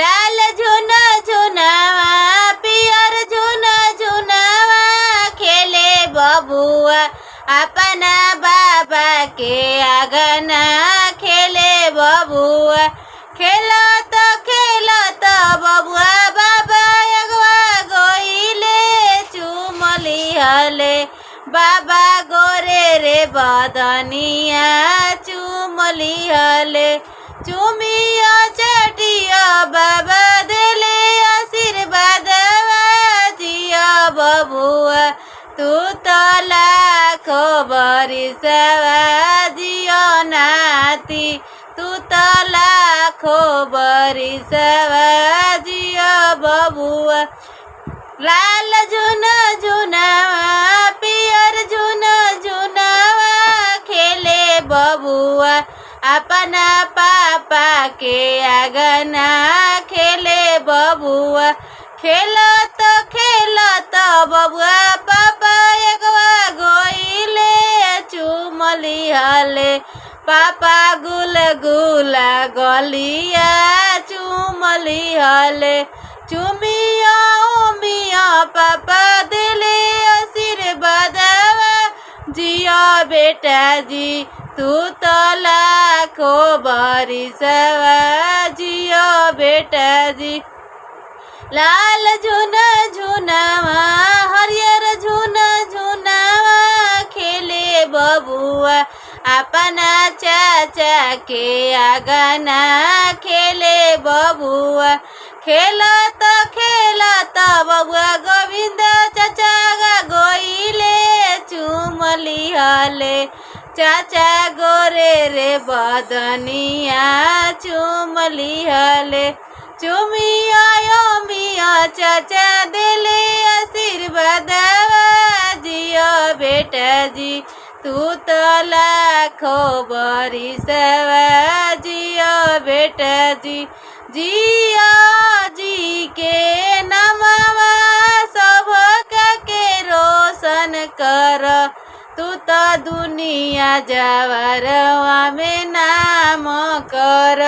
लाल झुना झुनावा पियर झुना झुनावा खेले बबुआ अपना बाबा के आंगना खेले बबुआ खेलत बबुआ बाबा अगवा गोइले चुमली हले बाबा गोरे रे बदनिया चुमली हले चुमिया चटिया बाबा देले आशीर्वाद जिया बबुआ तू तो लाखो बरिसवा जियो नाती तू तो लाखो बरिसवा जियो बबुआ लाल झुना झुनावा पियर झुना झुनावा खेले बबुआ अपना पापा के आंगना खेले बबुआ खेलत बबुआ पापा एकवा गोइले चुमली हले पापा गुलगुला गलिया चुमली हले चुमिया उमिया पापा दिले आशीर्वाद जिया बेटा जी तू तो लाखो बरिसवा जियो बेटा जी लाल झुना झुनावा हरियर झुना झुनावा खेले बबुआ अपना चाचा के आंगना खेले बबुआ खेलत बबुआ गोविंद चाचा गोइले चुमली हले चाचा गोरे रे बदनिया चुमली हले चुमिया मिया चाचा दिले आशीर्वाद जियो बेटा जी तू तो लाखो बरिसवा जियो बेटा जी जिया जी के नमवा सबका के रोशन कर तू तो दुनिया जवरवा में नाम कर।